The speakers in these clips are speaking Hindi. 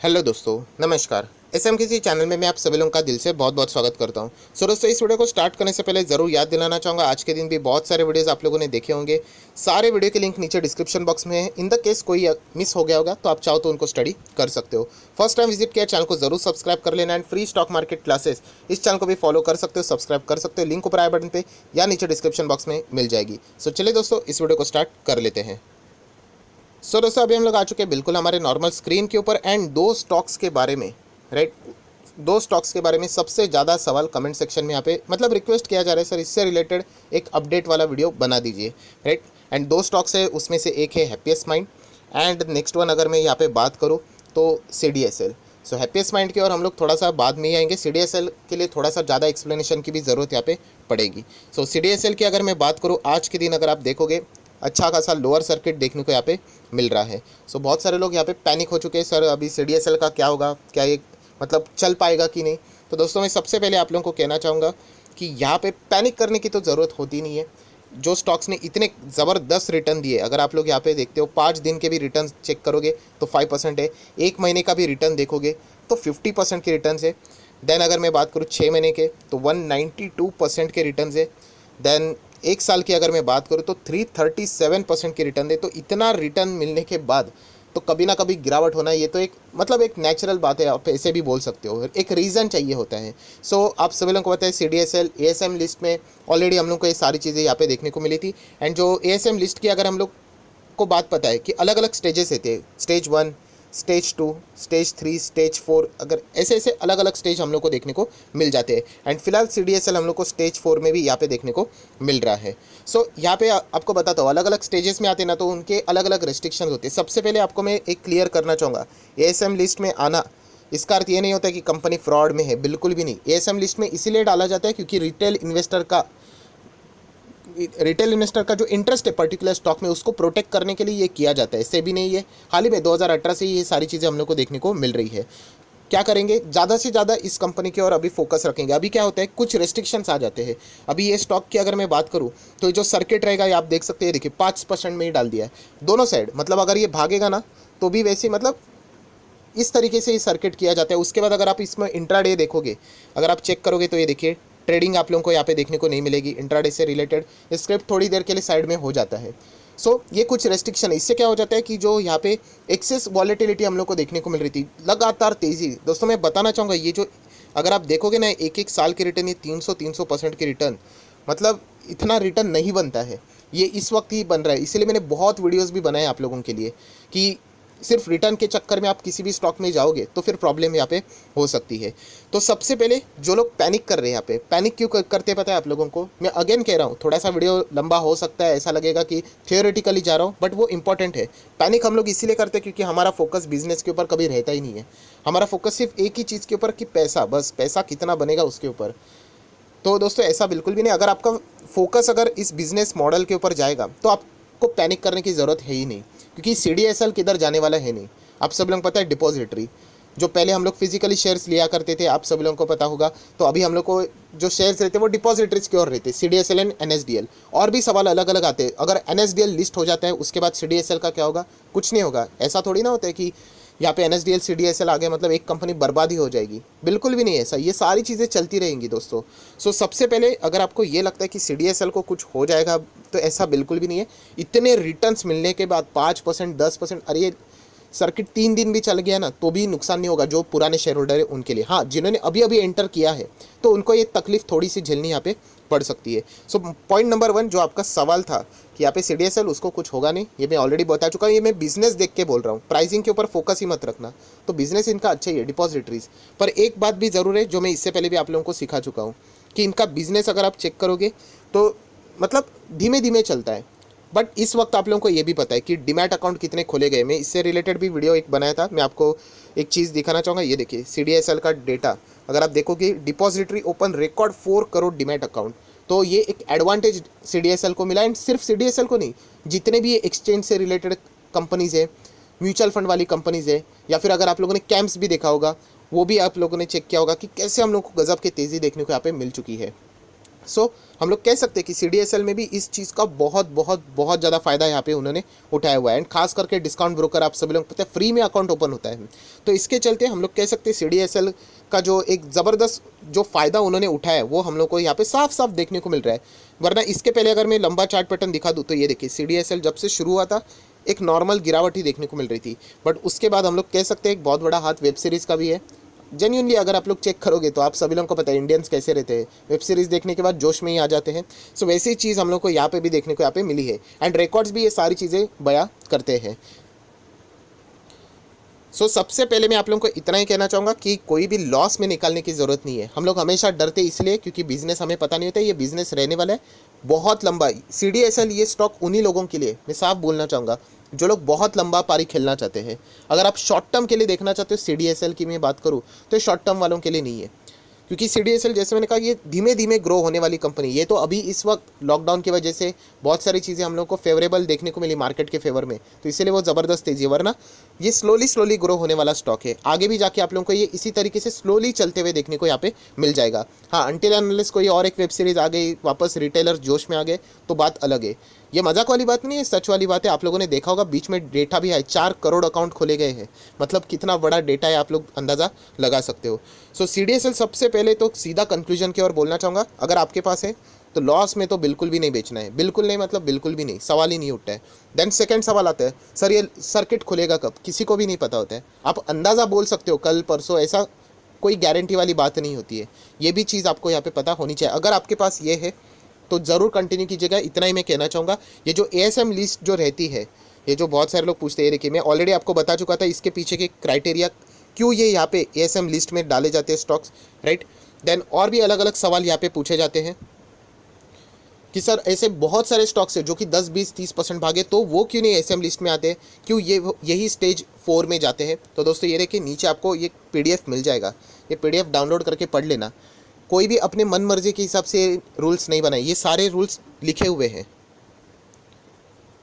हेलो दोस्तों, नमस्कार। एसएमकेसी चैनल में मैं आप सभी लोगों का दिल से बहुत बहुत स्वागत करता हूं। दोस्तों, इस वीडियो को स्टार्ट करने से पहले ज़रूर याद दिलाना चाहूँगा, आज के दिन भी बहुत सारे वीडियोस आप लोगों ने देखे होंगे। सारे वीडियो के लिंक नीचे डिस्क्रिप्शन बॉक्स में है। इन द केस कोई मिस हो गया होगा तो आप चाहो तो उनको स्टडी कर सकते हो। फर्स्ट टाइम विजिट किया चैनल को जरूर सब्सक्राइब कर लेना। And free stock market classes इस चैनल को भी फॉलो कर सकते हो, सब्सक्राइब कर सकते हो। लिंक ऊपर आई बटन पे या नीचे डिस्क्रिप्शन बॉक्स में मिल जाएगी। चलिए दोस्तों, इस वीडियो को स्टार्ट कर लेते हैं। दोस्तों, अभी हम लोग आ चुके हैं बिल्कुल हमारे नॉर्मल स्क्रीन के ऊपर। एंड दो स्टॉक्स के बारे में, राइट, दो स्टॉक्स के बारे में सबसे ज़्यादा सवाल कमेंट सेक्शन में यहाँ पे मतलब रिक्वेस्ट किया जा रहा है, सर इससे रिलेटेड एक अपडेट वाला वीडियो बना दीजिए, राइट। एंड दो स्टॉक्स है, उसमें से एक है happiest mind and next one अगर मैं यहाँ पे बात करूँ तो CDSL। हैप्पीएस्ट माइंड की और हम लोग थोड़ा सा बाद में ही आएंगे। CDSL के लिए थोड़ा सा ज़्यादा एक्सप्लेनेशन की भी ज़रूरत यहाँ पे पड़ेगी। CDSL की अगर मैं बात करूँ, आज के दिन अगर आप देखोगे अच्छा खासा लोअर सर्किट देखने को यहाँ पे मिल रहा है। बहुत सारे लोग यहाँ पे पैनिक हो चुके हैं, सर अभी CDSL का क्या होगा, क्या ये मतलब चल पाएगा कि नहीं। तो दोस्तों, मैं सबसे पहले आप लोगों को कहना चाहूँगा कि यहाँ पे पैनिक करने की तो ज़रूरत होती नहीं है। जो स्टॉक्स ने इतने ज़बरदस्त रिटर्न दिए, अगर आप लोग यहाँ पे देखते हो 5 दिन के भी रिटर्न चेक करोगे तो 5% है, 1 महीने का भी रिटर्न देखोगे तो 50% के रिटर्न है। देन अगर मैं बात करूँ 6 महीने के तो 192% के रिटर्न है। देन 1 साल की अगर मैं बात करूँ तो 337% की रिटर्न दे। तो इतना रिटर्न मिलने के बाद तो कभी ना कभी गिरावट होना, ये तो एक मतलब एक नेचुरल बात है, आप ऐसे भी बोल सकते हो, एक रीज़न चाहिए होता है। आप सभी लोगों को पता है CDSL ASM लिस्ट में ऑलरेडी हम लोग को ये सारी चीज़ें यहाँ पे देखने को मिली थी। एंड जो ASM लिस्ट की अगर हम लोग को बात पता है कि अलग अलग स्टेजेस रहते हैं, स्टेज 1, स्टेज 2, स्टेज 3, स्टेज 4, अगर ऐसे ऐसे अलग अलग स्टेज हम लोग को देखने को मिल जाते हैं। एंड फिलहाल CDSL हम लोग को स्टेज 4 में भी यहाँ पे देखने को मिल रहा है। यहाँ पे आपको बताता हूँ, अलग अलग स्टेजेस में आते हैं ना तो उनके अलग अलग रेस्ट्रिक्शंस होते हैं। सबसे पहले आपको मैं एक क्लियर करना चाहूँगा, ASM लिस्ट में आना इसका अर्थ ये नहीं होता कि कंपनी फ्रॉड में है, बिल्कुल भी नहीं। ASM लिस्ट में इसीलिए डाला जाता है क्योंकि रिटेल इन्वेस्टर का जो इंटरेस्ट है पर्टिकुलर स्टॉक में, उसको प्रोटेक्ट करने के लिए ये किया जाता है। इससे भी नहीं, ये हाल ही में 2018 से ये सारी चीज़ें हम लोग को देखने को मिल रही है। क्या करेंगे, ज़्यादा से ज़्यादा इस कंपनी की ओर अभी फोकस रखेंगे। अभी क्या होता है, कुछ रेस्ट्रिक्शंस आ जाते हैं। अभी ये स्टॉक की अगर मैं बात करूँ तो जो सर्किट रहेगा ये आप देख सकते हैं, देखिए 5% में ही डाल दिया है दोनों साइड। मतलब अगर ये भागेगा ना तो भी वैसे मतलब इस तरीके से ये सर्किट किया जाता है। उसके बाद अगर आप इसमें इंट्राडे देखोगे, अगर आप चेक करोगे तो ये देखिए ट्रेडिंग आप लोगों को यहाँ पे देखने को नहीं मिलेगी। इंट्राडे से रिलेटेड स्क्रिप्ट थोड़ी देर के लिए साइड में हो जाता है। ये कुछ रेस्ट्रिक्शन है। इससे क्या हो जाता है कि जो यहाँ पे एक्सेस वॉलेटिलिटी हम लोग को देखने को मिल रही थी, लगातार तेज़ी। दोस्तों, मैं बताना चाहूँगा ये जो अगर आप देखोगे ना एक एक साल के रिटर्न, ये 300-300% के रिटर्न, मतलब इतना रिटर्न नहीं बनता है। ये इस वक्त ही बन रहा है। इसलिए मैंने बहुत वीडियोस भी बनाए आप लोगों के लिए कि सिर्फ रिटर्न के चक्कर में आप किसी भी स्टॉक में जाओगे तो फिर प्रॉब्लम यहाँ पे हो सकती है। तो सबसे पहले जो लोग पैनिक कर रहे हैं यहाँ पे, पैनिक क्यों करते पता है आप लोगों को, मैं अगेन कह रहा हूँ, थोड़ा सा वीडियो लंबा हो सकता है, ऐसा लगेगा कि थियोरेटिकली जा रहा हूँ, बट वो इंपॉर्टेंट है। पैनिक हम लोग इसीलिए करते हैं क्योंकि हमारा फोकस बिजनेस के ऊपर कभी रहता ही नहीं है। हमारा फोकस सिर्फ एक ही चीज़ के ऊपर कि पैसा, बस पैसा कितना बनेगा उसके ऊपर। तो दोस्तों, ऐसा बिल्कुल भी नहीं। अगर आपका फोकस अगर इस बिजनेस मॉडल के ऊपर जाएगा तो आपको पैनिक करने की ज़रूरत है ही नहीं, क्योंकि CDSL किधर जाने वाला है नहीं। आप सब लोगों को पता है डिपॉजिटरी, जो पहले हम लोग फिजिकली शेयर्स लिया करते थे, आप सब लोगों को पता होगा, तो अभी हम लोग को जो शेयर्स रहते हैं वो डिपॉजिटरीज की ओर रहते हैं, CDSL एंड NSDL। और भी सवाल अलग अलग आते हैं, अगर NSDL लिस्ट हो जाता है उसके बाद CDSL का क्या होगा, कुछ नहीं होगा। ऐसा थोड़ी ना होता है कि यहाँ पे NSDL CDSL आ गया मतलब एक कंपनी बर्बाद ही हो जाएगी, बिल्कुल भी नहीं है ऐसा। ये सारी चीज़ें चलती रहेंगी दोस्तों। सबसे पहले अगर आपको ये लगता है कि CDSL को कुछ हो जाएगा, तो ऐसा बिल्कुल भी नहीं है। इतने रिटर्न्स मिलने के बाद 5%, 10%, अरे ये सर्किट 3 दिन भी चल गया ना तो भी नुकसान नहीं होगा जो पुराने शेयर होल्डर है उनके लिए। हाँ, जिन्होंने अभी अभी एंटर किया है तो उनको ये तकलीफ थोड़ी सी झेलनी यहाँ पे पड़ सकती है। पॉइंट नंबर 1 जो आपका सवाल था कि यहाँ पे CDSL उसको कुछ होगा नहीं, ये मैं ऑलरेडी बता चुका हूँ। ये मैं बिजनेस देख के बोल रहा हूँ, प्राइसिंग के ऊपर फोकस ही मत रखना। तो बिजनेस इनका अच्छा ही है, डिपॉजिटरीज। पर एक बात भी ज़रूर है जो मैं इससे पहले भी आप लोगों को सिखा चुका हूँ कि इनका बिजनेस अगर आप चेक करोगे तो मतलब धीमे धीमे चलता है। बट इस वक्त आप लोगों को ये भी पता है कि डीमैट अकाउंट कितने खोले गए। मैं इससे रिलेटेड भी वीडियो एक बनाया था, मैं आपको एक चीज़ दिखाना चाहूँगा। ये देखिए CDSL का डेटा अगर आप देखोगे, depository open record 4 crore demat account. तो ये एक एडवांटेज CDSL को मिला। एंड सिर्फ CDSL को नहीं, जितने भी एक्सचेंज से रिलेटेड कंपनीज़ है, म्यूचुअल फंड वाली कंपनीज़ है, या फिर अगर आप लोगों ने कैंप्स भी देखा होगा, वो भी आप लोगों ने चेक किया होगा कि कैसे हम लोग को गजब की तेज़ी देखने को यहाँ पे मिल चुकी है। सो हम लोग कह सकते हैं कि CDSL में भी इस चीज़ का बहुत बहुत बहुत ज़्यादा फ़ायदा यहाँ पे उन्होंने उठाया हुआ है। एंड खास करके डिस्काउंट ब्रोकर आप सभी लोग पता है फ्री में अकाउंट ओपन होता है, तो इसके चलते हम लोग कह सकते हैं CDSL का जो एक ज़बरदस्त जो फ़ायदा उन्होंने उठाया है वो हम लोग को यहाँ पे साफ साफ देखने को मिल रहा है। वरना इसके पहले अगर मैं लंबा चार्ट पैटर्न दिखा दूँ तो ये देखिए CDSL जब से शुरू हुआ था एक नॉर्मल गिरावट ही देखने को मिल रही थी, बट उसके बाद हम लोग कह सकते हैं एक बहुत बड़ा हाथ वेब सीरीज़ का भी है। जेन्यूनली अगर आप लोग चेक करोगे तो आप सभी लोगों को पता है इंडियंस कैसे रहते हैं, वेब सीरीज़ देखने के बाद जोश में ही आ जाते हैं। सो वैसी चीज़ हम लोग को यहाँ पे भी देखने को यहाँ पे मिली है, एंड रिकॉर्ड्स भी ये सारी चीज़ें बयां करते हैं। सबसे पहले मैं आप लोगों को इतना ही कहना चाहूँगा कि कोई भी लॉस में निकालने की ज़रूरत नहीं है। हम लोग हमेशा डरते इसलिए क्योंकि बिज़नेस हमें पता नहीं होता ये बिज़नेस रहने वाला है बहुत लंबा। CDSL ये स्टॉक उन्हीं लोगों के लिए मैं साफ बोलना चाहूँगा जो लोग बहुत लंबा पारी खेलना चाहते हैं। अगर आप शॉर्ट टर्म के लिए देखना चाहते हो CDSL की मैं बात करूँ तो ये शॉर्ट टर्म वालों के लिए नहीं है, क्योंकि CDSL जैसे मैंने कहा ये धीमे धीमे ग्रो होने वाली कंपनी। ये तो अभी इस वक्त लॉकडाउन की वजह से बहुत सारी चीज़ें हम लोग को फेवरेबल देखने को मिली मार्केट के फेवर में, तो इसीलिए वो ज़बरदस्त तेजी है, वरना ये स्लोली ग्रो होने वाला स्टॉक है। आगे भी जाके आप लोगों को ये इसी तरीके से स्लोली चलते हुए देखने को यहाँ पे मिल जाएगा। हाँ, अनटिल अनलेस कोई और एक वेब सीरीज़ आ गई, वापस रिटेलर जोश में आ गए तो बात अलग है। ये मजाक वाली बात नहीं है, सच वाली बात है। आप लोगों ने देखा होगा बीच में डेटा भी है, 4 करोड़ अकाउंट खोले गए हैं, मतलब कितना बड़ा डेटा है आप लोग अंदाज़ा लगा सकते हो। CDSL सबसे पहले तो सीधा कंक्लूजन की ओर बोलना चाहूँगा, अगर आपके पास है तो लॉस में तो बिल्कुल भी नहीं बेचना है, बिल्कुल नहीं, मतलब बिल्कुल भी नहीं, सवाल ही नहीं उठता है। देन सेकंड सवाल आता है सर ये सर्किट खुलेगा कब, किसी को भी नहीं पता होता है। आप अंदाज़ा बोल सकते हो कल परसों, ऐसा कोई गारंटी वाली बात नहीं होती है। ये भी चीज़ आपको यहाँ पे पता होनी चाहिए। अगर आपके पास ये है तो ज़रूर कंटिन्यू कीजिएगा। इतना ही मैं कहना चाहूँगा। ये जो ASM लिस्ट जो रहती है, ये जो बहुत सारे लोग पूछते हैं, ये देखिए मैं ऑलरेडी आपको बता चुका था इसके पीछे के क्राइटेरिया क्यों ये यहाँ पे ASM लिस्ट में डाले जाते हैं स्टॉक्स, राइट। देन और भी अलग अलग सवाल यहाँ पे पूछे जाते हैं कि सर ऐसे बहुत सारे स्टॉक्स है जो कि 10, 20, 30% भागे, तो वो क्यों नहीं ASM लिस्ट में आते हैं, क्यों यही स्टेज 4 में जाते हैं। तो दोस्तों ये देखिए नीचे आपको ये PDF मिल जाएगा, ये PDF डाउनलोड करके पढ़ लेना। कोई भी अपने मन मर्जी के हिसाब से रूल्स नहीं बनाए, ये सारे रूल्स लिखे हुए हैं।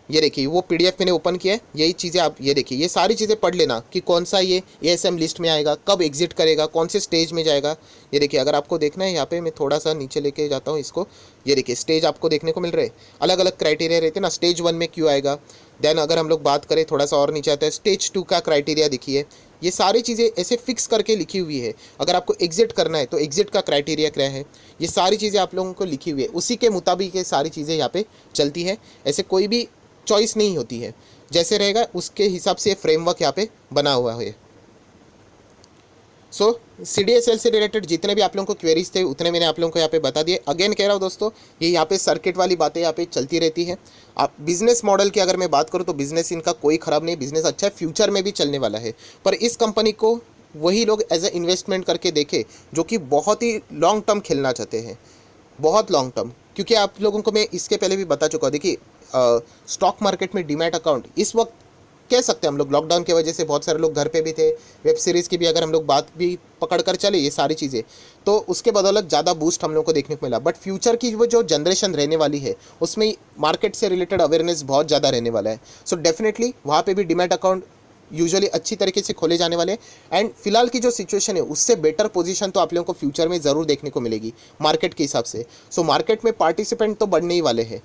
ये देखिए वो PDF मैंने ओपन किया है, यही चीज़ें आप ये देखिए ये सारी चीज़ें पढ़ लेना कि कौन सा ये ASM लिस्ट में आएगा, कब एग्जिट करेगा, कौन से स्टेज में जाएगा। ये देखिए अगर आपको देखना है यहाँ पे मैं थोड़ा सा नीचे लेके जाता हूँ इसको, ये देखिए स्टेज आपको देखने को मिल रहे हैं, अलग अलग क्राइटेरिया रहते हैं ना। स्टेज 1 में क्यों आएगा, देन अगर हम लोग बात करें थोड़ा सा और नीचे आता है स्टेज 2 का क्राइटेरिया देखिए। ये सारी चीज़ें ऐसे फिक्स करके लिखी हुई है। अगर आपको एग्जिट करना है तो एग्जिट का क्राइटेरिया क्या है, ये सारी चीज़ें आप लोगों को लिखी हुई है, उसी के मुताबिक ये सारी चीज़ें यहाँ पे चलती है। ऐसे कोई भी चॉइस नहीं होती है, जैसे रहेगा उसके हिसाब से फ्रेमवर्क यहाँ पे बना हुआ है। CDSL से रिलेटेड जितने भी आप लोगों को क्वेरीज थे उतने मैंने आप लोगों को यहाँ पे बता दिए। अगेन कह रहा हूँ दोस्तों, ये यहाँ पे सर्किट वाली बातें यहाँ पे चलती रहती है। आप बिजनेस मॉडल की अगर मैं बात करूँ तो बिजनेस इनका कोई ख़राब नहीं, बिजनेस अच्छा है, फ्यूचर में भी चलने वाला है। पर इस कंपनी को वही लोग एज ए इन्वेस्टमेंट करके देखे जो कि बहुत ही लॉन्ग टर्म खेलना चाहते हैं, बहुत लॉन्ग टर्म। क्योंकि आप लोगों को मैं इसके पहले भी बता चुका हूँ, देखिए स्टॉक मार्केट में डीमैट अकाउंट इस वक्त कह सकते हैं हम लोग लॉकडाउन की वजह से बहुत सारे लोग घर पे भी थे, वेब सीरीज़ की भी अगर हम लोग बात भी पकड़ कर चले ये सारी चीज़ें, तो उसके बदौलत ज़्यादा बूस्ट हम लोग को देखने को मिला। बट फ्यूचर की वो जो जनरेशन रहने वाली है उसमें मार्केट से रिलेटेड अवेयरनेस बहुत ज़्यादा रहने वाला है। सो डेफिनेटली वहाँ पे भी डीमैट अकाउंट यूजुअली अच्छी तरीके से खोले जाने वाले हैं। एंड फिलहाल की जो सिचुएशन है उससे बेटर पोजीशन तो आप लोगों को फ्यूचर में ज़रूर देखने को मिलेगी मार्केट के हिसाब से। मार्केट में पार्टिसिपेंट तो बढ़ने ही वाले हैं,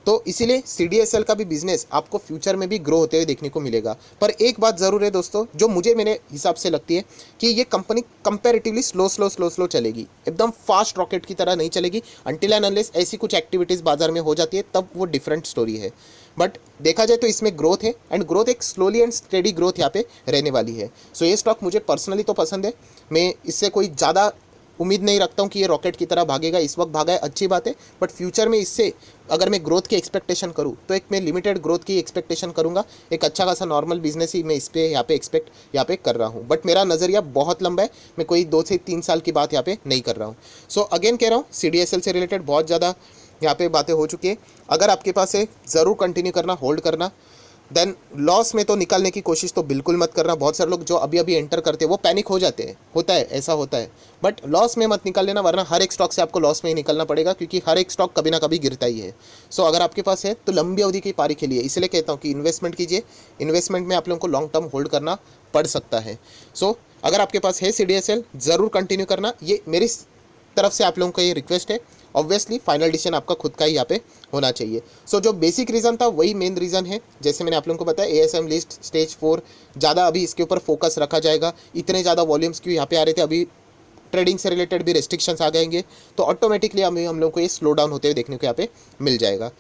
तो इसीलिए CDSL का भी बिजनेस आपको फ्यूचर में भी ग्रो होते हुए देखने को मिलेगा। पर एक बात ज़रूर है दोस्तों जो मुझे मेरे हिसाब से लगती है कि ये कंपनी कंपैरेटिवली स्लो चलेगी, एकदम फास्ट रॉकेट की तरह नहीं चलेगी। अनटिल एंड अनलेस ऐसी कुछ एक्टिविटीज़ बाजार में हो जाती है तब वो डिफरेंट स्टोरी है। बट देखा जाए तो इसमें ग्रोथ है, एंड ग्रोथ एक स्लोली एंड स्टेडी ग्रोथ यहाँ पे रहने वाली है। ये स्टॉक मुझे पर्सनली तो पसंद है। मैं इससे कोई ज़्यादा उम्मीद नहीं रखता हूँ कि ये रॉकेट की तरह भागेगा, इस वक्त भागा है अच्छी बात है, बट फ्यूचर में इससे अगर मैं ग्रोथ की एक्सपेक्टेशन करूँ तो एक मैं लिमिटेड ग्रोथ की एक्सपेक्टेशन करूँगा। एक अच्छा खासा नॉर्मल बिजनेस ही मैं इस पर यहाँ पे कर रहा हूँ। बट मेरा नज़रिया बहुत लंबा है, मैं कोई 2 से 3 साल की बात यहाँ पे नहीं कर रहा हूँ। अगेन कह रहा हूँ CDSL से रिलेटेड बहुत ज़्यादा यहाँ पे बातें हो चुकी है। अगर आपके पास है ज़रूर कंटिन्यू करना, होल्ड करना। देन लॉस में तो निकालने की कोशिश तो बिल्कुल मत करना। बहुत सारे लोग जो अभी अभी एंटर करते हैं वो पैनिक हो जाते हैं, होता है, ऐसा होता है। बट लॉस में मत निकाल लेना, वरना हर एक स्टॉक से आपको लॉस में ही निकलना पड़ेगा, क्योंकि हर एक स्टॉक कभी ना कभी गिरता ही है। अगर आपके पास है तो लंबी अवधि की पारी खेलिए। इसलिए कहता हूँ कि इन्वेस्टमेंट कीजिए, इन्वेस्टमेंट में आप लोगों को लॉन्ग टर्म होल्ड करना पड़ सकता है। अगर आपके पास है CDSL ज़रूर कंटिन्यू करना, ये मेरी तरफ से आप लोगों का ये रिक्वेस्ट है। ऑब्वियसली फाइनल डिसीजन आपका खुद का ही यहाँ पे होना चाहिए। सो जो बेसिक रीज़न था वही मेन रीज़न है, जैसे मैंने आप लोगों को बताया ASM लिस्ट स्टेज 4 ज़्यादा अभी इसके ऊपर फोकस रखा जाएगा। इतने ज़्यादा वॉल्यूम्स क्यों यहाँ पे आ रहे थे, अभी ट्रेडिंग से रिलेटेड भी रेस्ट्रिक्शंस आ जाएंगे, तो ऑटोमेटिकली हम लोग को ये स्लो डाउन होते हुए देखने को यहाँ पे मिल जाएगा,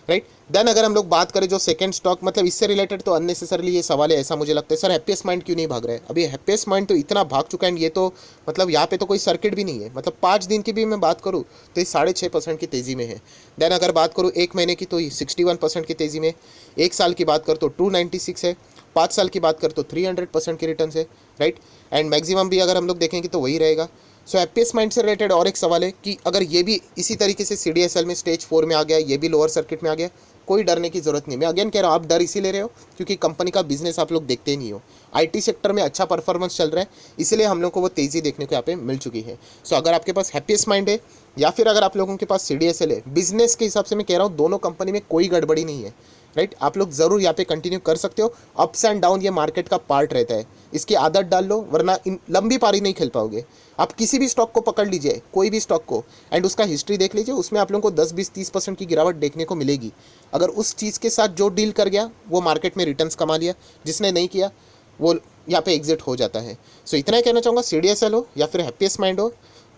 राइट। देन अगर हम लोग बात करें जो सेकंड स्टॉक, मतलब इससे रिलेटेड तो अननेसेसरली ये सवाल है, ऐसा मुझे लगता है सर हैप्पीएस्ट माइंड क्यों नहीं भाग रहा है। अभी हैप्पीएस्ट माइंड तो इतना भाग चुका है, एंड ये तो मतलब यहाँ पे तो कोई सर्किट भी नहीं है। मतलब 5 दिन की भी मैं बात करूँ तो ये 6.5% की तेज़ी में है। देन अगर बात करूँ 1 महीने की तो ये 61% की तेज़ी में, 1 साल की बात करूँ तो 296 है, 5 साल की बात करें तो 300% की रिटर्न है, राइट। एंड मैक्सिमम भी अगर हम लोग देखेंगे तो वही रहेगा। सो हैप्पीएस्ट माइंड से रिलेटेड और एक सवाल है कि अगर ये भी इसी तरीके से CDSL में स्टेज 4 में आ गया, ये भी लोअर सर्किट में आ गया, कोई डरने की जरूरत नहीं। मैं अगेन कह रहा हूँ, आप डर इसी ले रहे हो क्योंकि कंपनी का बिजनेस आप लोग देखते ही नहीं हो। IT सेक्टर में अच्छा परफॉर्मेंस चल रहा है, इसलिए हम लोग को वो तेज़ी देखने को यहाँ पे मिल चुकी है। सो अगर आपके पास हैप्पीएस्ट माइंड है या फिर अगर आप लोगों के पास CDSL है, बिजनेस के हिसाब से मैं कह रहा हूँ दोनों कंपनी में कोई गड़बड़ी नहीं है, राइट। आप लोग ज़रूर यहाँ पे कंटिन्यू कर सकते हो। अप्स एंड डाउन ये मार्केट का पार्ट रहता है, इसकी आदत डाल लो, वरना इन लंबी पारी नहीं खेल पाओगे। आप किसी भी स्टॉक को पकड़ लीजिए, कोई भी स्टॉक को, एंड उसका हिस्ट्री देख लीजिए, उसमें आप लोगों को 10, 20, 30% की गिरावट देखने को मिलेगी। अगर उस चीज़ के साथ जो डील कर गया वो मार्केट में रिटर्न्स कमा लिया, जिसने नहीं किया वो यहाँ पे एग्जिट हो जाता है। सो इतना ही कहना चाहूँगा, CDSL हो या फिर हैप्पीएस्ट माइंड हो,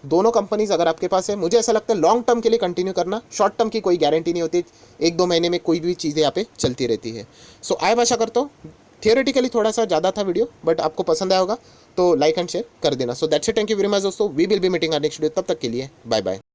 दोनों कंपनीज अगर आपके पास है, मुझे ऐसा लगता है लॉन्ग टर्म के लिए कंटिन्यू करना, शॉर्ट टर्म की कोई गारंटी नहीं होती, 1-2 महीने में कोई भी चीज़ें यहाँ पे चलती रहती है। सो आई आशा करता हूँ थियोरेटिकली थोड़ा सा ज़्यादा था वीडियो, बट आपको पसंद आया होगा तो लाइक एंड शेयर कर देना। So that's it, thank you very much दोस्तों, we will be meeting our next video, तब तक के लिए बाय बाय।